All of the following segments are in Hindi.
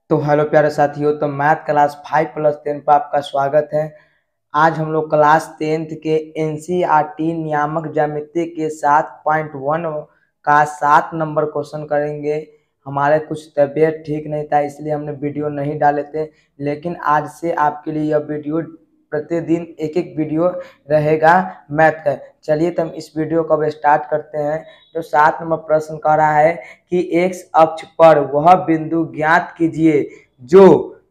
तो हेलो प्यारे साथियों, तो मैथ क्लास 5+10 पर आपका स्वागत है। आज हम लोग क्लास 10th के एनसीईआरटी नियामक ज्यामिति के 7.1 का 7 नंबर क्वेश्चन करेंगे। हमारे कुछ तबीयत ठीक नहीं था, इसलिए हमने वीडियो नहीं डाले थे, लेकिन आज से आपके लिए यह वीडियो प्रतिदिन एक एक वीडियो रहेगा मैथ का। चलिए तो हम इस वीडियो को अब स्टार्ट करते हैं। जो 7 नंबर प्रश्न कह रहा है कि एक्स अक्ष पर वह बिंदु ज्ञात कीजिए जो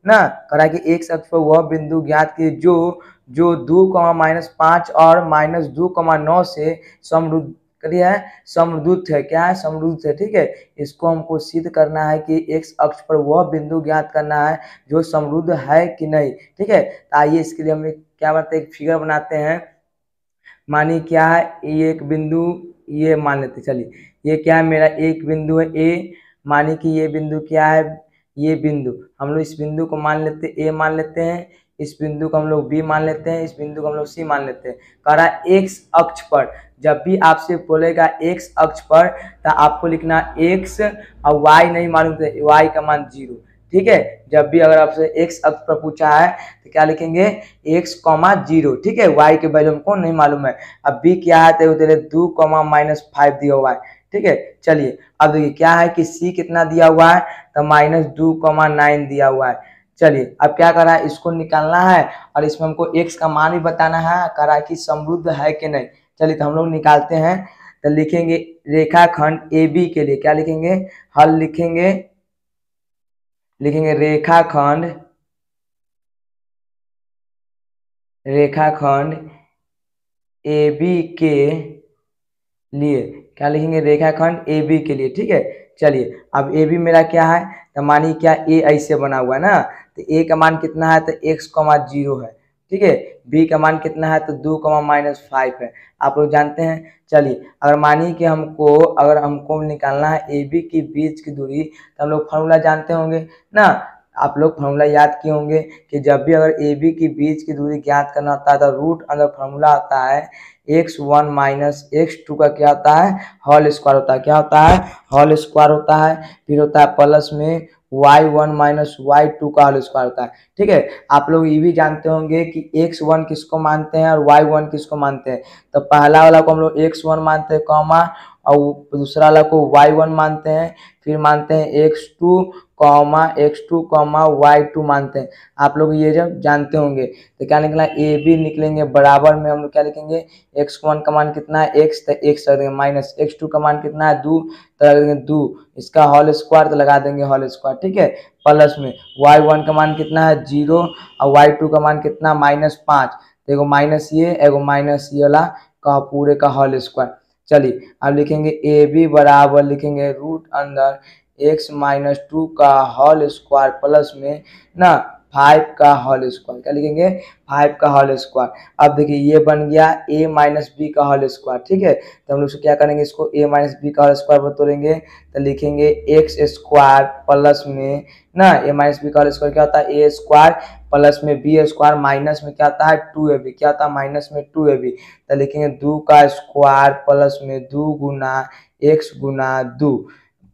ना कह रहा है कि एक्स अक्ष पर वह बिंदु ज्ञात कीजिए जो 2,-5 और -2,9 से समरुद्ध है, समरुद्ध है। क्या है? समरुद्ध है। ठीक है, इसको हमको सिद्ध करना है कि एक्स अक्ष पर वह बिंदु ज्ञात करना है जो समरुद्ध है कि नहीं। ठीक है, तो आइए इसके लिए हम क्या बनाते हैं, एक फिगर बनाते हैं। मानिए क्या है, ये एक बिंदु, ये मान लेते, चलिए ये क्या है, मेरा एक बिंदु है ए। मानिए कि ये बिंदु क्या है, ये बिंदु, हम लोग इस बिंदु को मान लेते ए मान लेते हैं, इस बिंदु को हम लोग बी मान लेते हैं, इस बिंदु को हम लोग सी मान लेते हैं। कह रहा है एक्स अक्ष पर, जब भी आपसे बोलेगा एक्स अक्ष पर तो आपको लिखना एक्स और वाई नहीं मालूम थे, वाई का मान 0। ठीक है, जब भी अगर आपसे एक्स अक्ष पर पूछा है तो क्या लिखेंगे, x,0। ठीक है, y के वैल्यू हमको नहीं मालूम है। अब b क्या है तो दे 2,-5 दिया हुआ है। ठीक है, चलिए अब देखिए क्या है कि c कितना दिया हुआ है तो -2,9 दिया हुआ है। चलिए अब क्या कर रहा है, इसको निकालना है और इसमें हमको x का मान भी बताना है। कह रहा है कि समरुद्ध है कि नहीं। चलिए तो हम लोग निकालते हैं। तो लिखेंगे रेखाखंड ए बी के लिए क्या लिखेंगे, हल लिखेंगे, रेखाखंड ए बी के लिए क्या लिखेंगे, रेखाखंड ए बी के लिए। ठीक है, चलिए अब ए बी मेरा क्या है तो मानिए क्या ए ऐसे बना हुआ है ना, तो ए का मान कितना है तो x,0 है। ठीक है, बी का मान कितना है तो 2,-5 है। आप लोग जानते हैं। चलिए अगर मानिए कि हमको निकालना है ए बी के बीच की दूरी, तो हम लोग फार्मूला जानते होंगे ना। आप लोग फार्मूला याद किए होंगे कि जब भी अगर ए बी के बीच की दूरी ज्ञात करना होता है तो रूट अंदर फार्मूला आता है x1 - x2 का क्या होता है, होल स्क्वायर होता है। क्या होता है, होल स्क्वायर होता है। फिर होता है प्लस में y1 - y2 का होल स्क्वायर होता है। ठीक है, आप लोग ये भी जानते होंगे कि x1 किसको मानते हैं और y1 किसको मानते हैं। तो पहला वाला को हम लोग x1 मानते हैं कॉमा, और दूसरा वाला को y1 मानते हैं, फिर मानते हैं x2 comma x2 comma y2 मानते हैं। आप लोग ये जब जानते होंगे तो क्या निकला, ए बी निकलेंगे बराबर में हम लोग क्या लिखेंगे, x1 का मान कितना है x, तो x रख देंगे, माइनस x2 का मान कितना है 2, तो रख देंगे 2, इसका होल स्क्वायर तो लगा देंगे होल स्क्वायर। ठीक है, प्लस में y1 का मान कितना है 0 और y2 का मान कितना -5, एगो माइनस ये एगो माइनस ये वाला का पूरे का होल स्क्वायर। चलिए अब लिखेंगे ए बी बराबर लिखेंगे रूट अंदर x-2 का होल स्क्वायर प्लस में ना 5 का होल स्क्वायर। क्या लिखेंगे, 5 का होल स्क्वायर। अब देखिए ये बन गया a - b का होल स्क्वायर। ठीक है, तो हम लोग क्या करेंगे, इसको a - b का होल स्क्वायर बतोड़ेंगे तो लिखेंगे x स्क्वायर प्लस में ना a - b का होल स्क्वायर क्या होता है, a स्क्वायर प्लस में b स्क्वायर माइनस में क्या होता है 2ab, क्या होता है माइनस में 2ab। तो लिखेंगे 2 का स्क्वायर प्लस में 2 गुना x गुना 2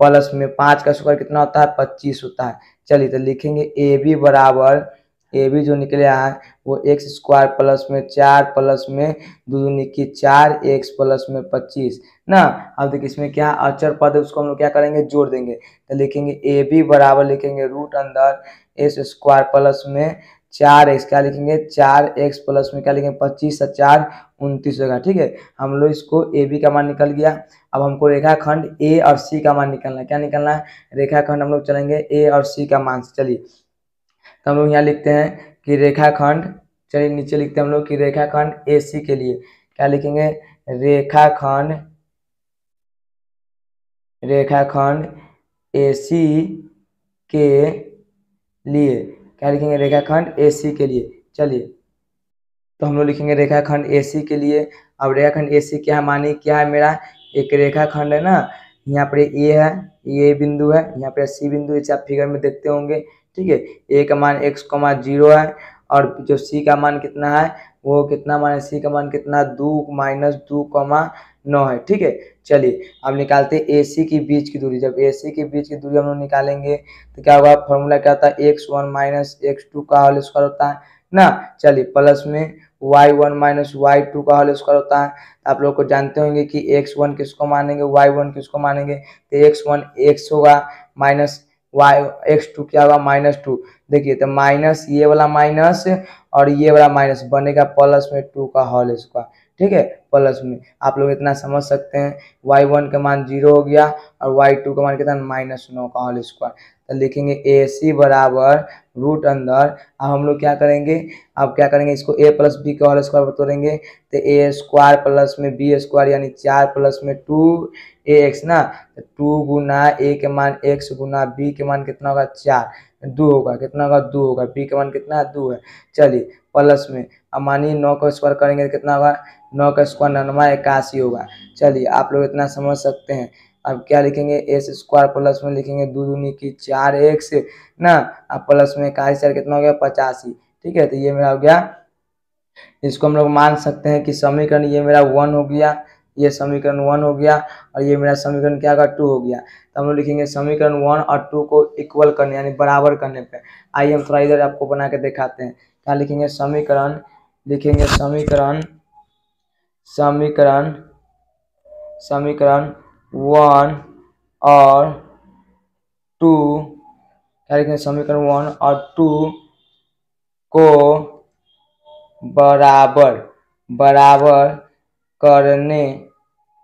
प्लस में 5 का स्क्वायर कितना होता है 25 होता है। चलिए तो लिखेंगे ए बी बराबर, ए बी जो निकले है वो एक्स स्क्वायर प्लस में 4 प्लस में 2 दूनी की 4 एक्स प्लस में 25 ना। अब देखिए इसमें क्या अचर पद है उसको हम लोग क्या करेंगे, जोड़ देंगे। तो लिखेंगे ए बी बराबर लिखेंगे रूट अंदर एस स्क्वायर प्लस में 4x, क्या लिखेंगे 4x प्लस में क्या लिखेंगे 25 और 4 29 होगा। ठीक है, हम लोग इसको ए बी का मान निकल गया। अब हमको रेखाखंड ए और सी का मान निकालना है। क्या निकालना है, रेखाखंड हम लोग चलेंगे ए और सी का मान से। चलिए तो हम लोग यहाँ लिखते हैं कि रेखाखंड, चलिए नीचे लिखते हैं हम लोग कि रेखाखंड ए सी के लिए क्या लिखेंगे, रेखाखंड ए सी के लिए क्या लिखेंगे, रेखाखंड ए सी के लिए। चलिए तो हम लोग लिखेंगे रेखाखंड ए सी के लिए। अब रेखाखंड ए सी क्या है, मानिए क्या है, मेरा एक रेखाखंड है ना, यहाँ पर ए है, ये बिंदु है, यहाँ पे सी बिंदु, जैसे आप फिगर में देखते होंगे। ठीक है, ए का मान x,0 है और जो सी का मान कितना है, वो कितना मान है, सी का मान कितना 2 - 2, 9 है, ठीक है। चलिए अब निकालते हैं AC की बीच की दूरी। जब AC की बीच की दूरी हम लोग निकालेंगे तो क्या होगा, फॉर्मूला क्या होता है, x1 माइनस x2 का होल स्क्वायर होता है ना। चलिए प्लस में y1 माइनस y2 का होल स्क्वायर होता है। आप लोग को जानते होंगे कि x1 किसको मानेंगे, y1 किसको मानेंगे, तो x1 x होगा माइनस x2 क्या होगा -2। देखिए तो माइनस ये वाला माइनस और ये वाला माइनस बनेगा प्लस में 2 का होल स्क्वायर, ठीक है। प्लस में आप लोग इतना समझ सकते हैं, y1 का मान 0 हो गया और y2 का मान कितना -9 का होल स्क्वायर। तो लिखेंगे AC बराबर रूट अंदर। अब हम लोग क्या करेंगे, अब क्या करेंगे, इसको a प्लस बी का होल स्क्वायर तोड़ेंगे तो a स्क्वायर प्लस में b स्क्वायर यानी 4 प्लस में 2ax ना। तो 2 गुना a के मान x गुना b के मान कितना होगा 4, 2 होगा, कितना होगा 2 होगा, b का मान कितना है 2 है। चलिए प्लस में अब मानिए 9 का स्क्वायर करेंगे तो कितना होगा, 9 का स्क्वायर 9 81 होगा। चलिए आप लोग इतना समझ सकते हैं। अब क्या लिखेंगे, एस स्क्वायर प्लस में लिखेंगे 2 दूनी की 4x ना, अब प्लस में 81 कितना हो गया 85, ठीक है। तो ये मेरा हो गया, इसको हम लोग मान सकते हैं कि समीकरण ये मेरा 1 हो गया, ये समीकरण 1 हो गया और ये मेरा समीकरण क्या होगा 2 हो गया। तो हम लोग लिखेंगे समीकरण 1 और 2 को इक्वल करने यानी बराबर करने पे। आइए हम थोड़ा इधर आपको बना के दिखाते हैं। क्या लिखेंगे, समीकरण लिखेंगे समीकरण समीकरण समीकरण 1 और 2, क्या लिखेंगे समीकरण 1 और 2 को बराबर बराबर करने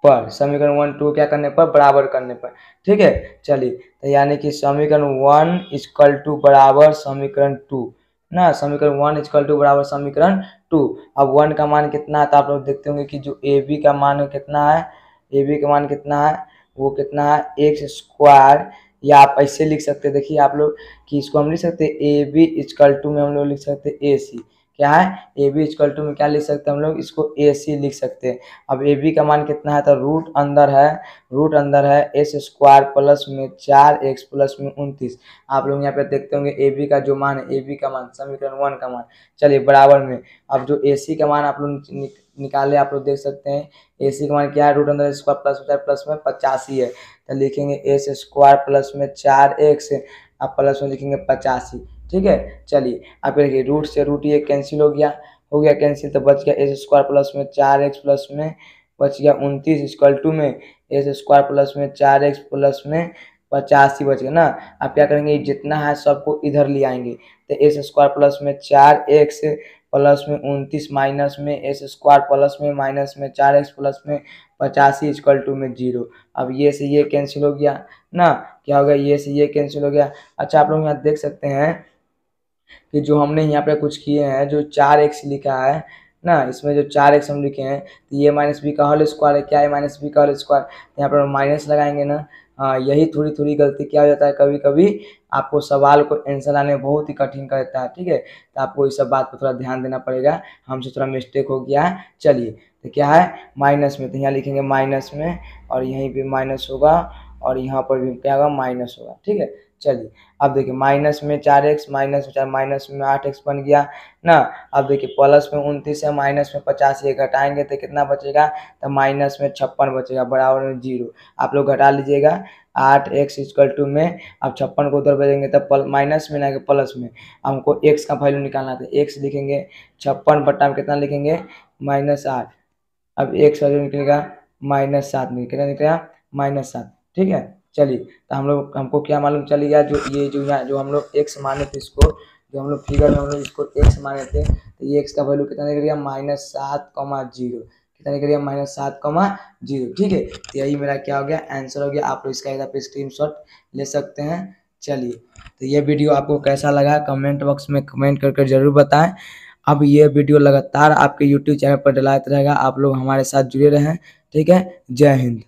पर, समीकरण 1 2 क्या करने पर, बराबर करने पर, ठीक है। चलिए तो यानी कि समीकरण 1 इक्वल टू बराबर समीकरण 2 ना, समीकरण 1 इक्वल टू बराबर समीकरण 2। अब 1 का मान कितना है, तो आप लोग देखते होंगे कि जो ए बी का मान कितना है, ए बी का मान कितना है, वो कितना है एक्स स्क्वायर, या आप ऐसे लिख सकते हैं, देखिए आप लोग कि इसको हम लिख सकते हैं ए बी इक्वल टू में हम लोग लिख सकते हैं ए सी, क्या है ए बी इक्वल टू में क्या लिख सकते हैं हम लोग, इसको ए सी लिख सकते हैं। अब ए बी का मान कितना है, तो रूट अंदर है एस स्क्वायर प्लस में 4x प्लस में 29। आप लोग यहाँ पे देखते होंगे ए बी का जो मान है, ए बी का मान समीकरण 1 का मान, चलिए बराबर में। अब जो ए सी का मान आप लोग निकाले, आप लोग देख सकते हैं ए सी का मान क्या है, रूट अंदर स्क्वायर प्लस में 85 है। तो लिखेंगे एस स्क्वायर प्लस में 4x, अब प्लस में लिखेंगे 85, ठीक है। चलिए अब देखिए रूट से रूट ये कैंसिल हो गया कैंसिल, तो बच गया एस स्क्वायर प्लस में 4x प्लस में बच गया 29 इक्वल टू में एस स्क्वायर प्लस में 4x प्लस में 85 बच गया ना। अब क्या करेंगे, जितना है सबको इधर ले आएंगे, तो एस स्क्वायर प्लस में 4x प्लस में 29 माइनस में एस स्क्वायर प्लस में माइनस में 4x प्लस में 85 इक्वल टू में 0। अब ये से ये कैंसिल हो गया ना, क्या हो गया, ये से ये कैंसिल हो गया। अच्छा आप लोग यहाँ देख सकते हैं कि जो हमने यहाँ पे कुछ किए हैं, जो 4x लिखा है ना, इसमें जो 4x हम लिखे हैं, तो ये माइनस बी का होल स्क्वायर है, क्या है माइनस बी का होल स्क्वायर, यहाँ पर माइनस लगाएंगे ना। हाँ यही थोड़ी गलती क्या हो जाता है, कभी कभी आपको सवाल को आंसर आने में बहुत ही कठिन कर देता है, ठीक है। तो आपको इस सब बात पर थोड़ा ध्यान देना पड़ेगा, हमसे थोड़ा मिस्टेक हो गया है। चलिए तो क्या है माइनस में, तो यहाँ लिखेंगे माइनस में और यहीं पे माइनस होगा और यहाँ पर भी क्या होगा माइनस होगा, ठीक है। चलिए अब देखिए माइनस में 4x माइनस में 8x बन गया ना। अब देखिए प्लस में 29 है माइनस में 50 ये घटाएंगे तो कितना बचेगा, तो माइनस में 56 बचेगा बराबर में 0। आप लोग घटा लीजिएगा 8x इक्वल टू में, अब 56 को उधर भेजेंगे तो माइनस में ना कि प्लस में, हमको x का वैल्यू निकालना था, x लिखेंगे 56 बटा में कितना लिखेंगे -8, अब x वैल्यू निकलेगा -7, कितना निकलेगा -7, ठीक है। चलिए तो हमको क्या मालूम चल गया, जो ये जो यहाँ जो हम लोग x माने थे, इसको जो हम लोग फिगर में हम लोग इसको x माने थे, तो ये x का वैल्यू कितना निकल गया -7,0, कितना निकल गया -7,0, ठीक है। तो यही मेरा क्या हो गया आंसर हो गया। आप लोग इसका इधर पे स्क्रीनशॉट ले सकते हैं। चलिए तो ये वीडियो आपको कैसा लगा कमेंट बॉक्स में कमेंट करके जरूर बताएं। अब ये वीडियो लगातार आपके यूट्यूब चैनल पर डलाते रहेगा, आप लोग हमारे साथ जुड़े रहें, ठीक है। जय हिंद।